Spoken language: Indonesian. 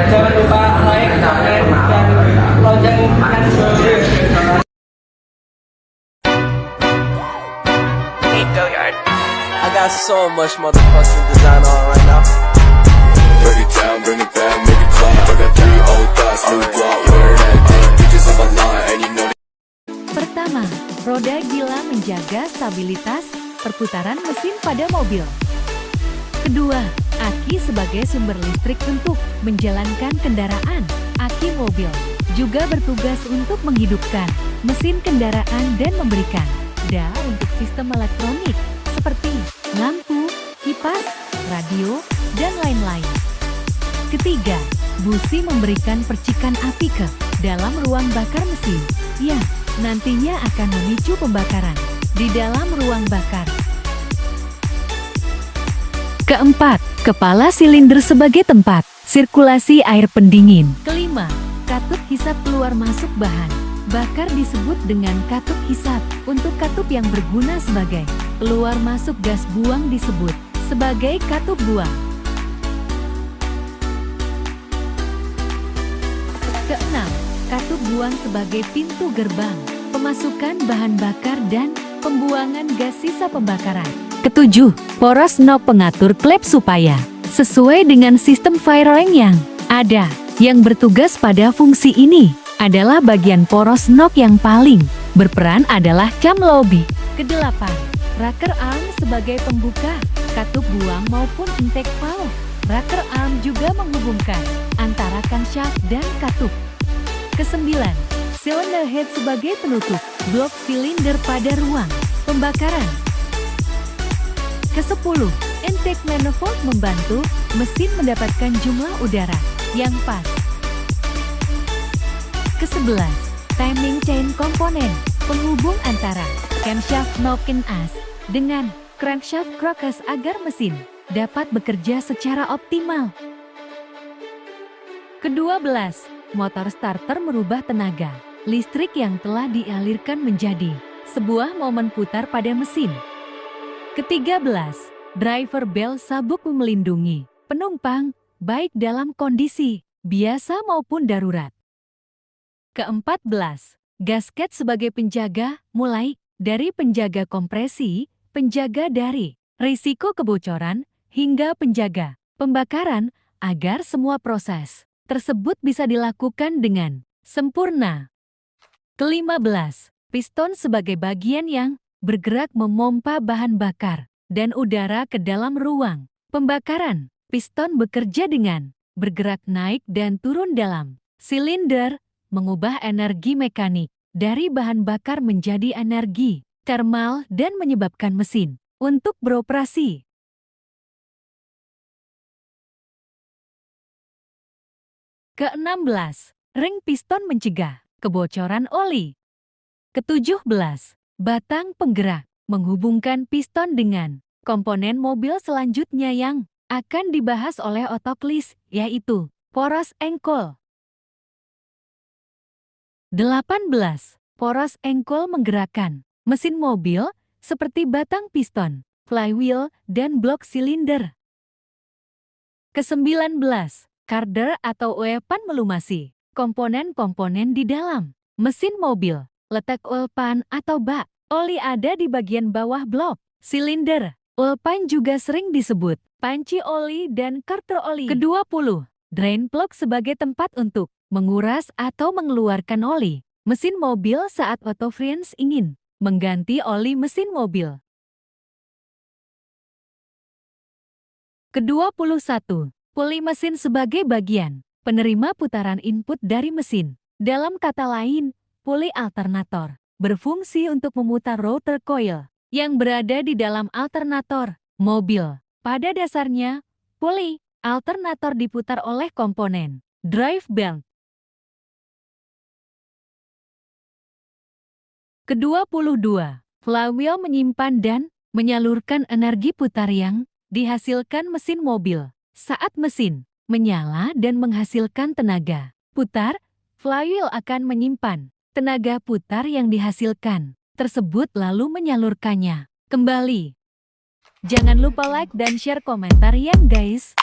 Jangan lupa like, comment, dan loncengkan subscribe. I got so much motherfucking design on right now. Break it down, bring it back, make it clap. I got 3 old thoughts, new guap, wear that dick. Bitches on my line, and you know. Pertama, roda gila menjaga stabilitas perputaran mesin pada mobil. Kedua, aki sebagai sumber listrik untuk menjalankan kendaraan. Aki mobil juga bertugas untuk menghidupkan mesin kendaraan dan memberikan daya untuk sistem elektronik seperti lampu, kipas, radio, dan lain-lain. Ketiga, busi memberikan percikan api ke dalam ruang bakar mesin yang nantinya akan memicu pembakaran di dalam ruang bakar. Keempat, kepala silinder sebagai tempat sirkulasi air pendingin. Kelima, katup hisap keluar masuk bahan bakar disebut dengan katup hisap. Untuk katup yang berguna sebagai keluar masuk gas buang disebut sebagai katup buang. Keenam, katup buang sebagai pintu gerbang pemasukan bahan bakar dan pembuangan gas sisa pembakaran. Ketujuh, poros knob pengatur klep supaya sesuai dengan sistem firing yang ada. Yang bertugas pada fungsi ini adalah bagian poros knob yang paling berperan adalah cam lobby. Kedelapan, rocker arm sebagai pembuka katup buang maupun intake valve. Rocker arm juga menghubungkan antara camshaft dan katup. Kesembilan, cylinder head sebagai penutup blok silinder pada ruang pembakaran. Kesepuluh, intake manifold membantu mesin mendapatkan jumlah udara yang pas. Kesebelas, timing chain komponen penghubung antara camshaft knock-in as dengan crankshaft crocus agar mesin dapat bekerja secara optimal. Kedua belas, motor starter merubah tenaga listrik yang telah dialirkan menjadi sebuah momen putar pada mesin. Ketiga belas, driver bell sabuk melindungi penumpang baik dalam kondisi biasa maupun darurat. Keempat belas, gasket sebagai penjaga mulai dari penjaga kompresi, penjaga dari risiko kebocoran, hingga penjaga pembakaran agar semua proses tersebut bisa dilakukan dengan sempurna. Kelima belas, piston sebagai bagian yang bergerak memompa bahan bakar dan udara ke dalam ruang pembakaran. Piston bekerja dengan bergerak naik dan turun dalam silinder, mengubah energi mekanik dari bahan bakar menjadi energi thermal dan menyebabkan mesin untuk beroperasi. Keenam belas, ring piston mencegah kebocoran oli. Ketujuh belas, batang penggerak menghubungkan piston dengan komponen mobil selanjutnya yang akan dibahas oleh otoklis, yaitu poros engkol. 18. Poros engkol menggerakkan mesin mobil seperti batang piston, flywheel, dan blok silinder. Ke-19. Carder atau uepan melumasi komponen-komponen di dalam mesin mobil. Letak oil pan atau bak oli ada di bagian bawah blok silinder. Oil pan juga sering disebut panci oli dan carter oli. Ke-20. Drain plug sebagai tempat untuk menguras atau mengeluarkan oli mesin mobil saat autofriends ingin mengganti oli mesin mobil. Ke-21. Puli mesin sebagai bagian penerima putaran input dari mesin. Dalam kata lain, puli alternator berfungsi untuk memutar rotor coil yang berada di dalam alternator mobil. Pada dasarnya, puli alternator diputar oleh komponen drive belt. Ke-22. Flywheel menyimpan dan menyalurkan energi putar yang dihasilkan mesin mobil. Saat mesin menyala dan menghasilkan tenaga putar, flywheel akan menyimpan tenaga putar yang dihasilkan tersebut lalu menyalurkannya kembali. Jangan lupa like dan share komentar ya guys.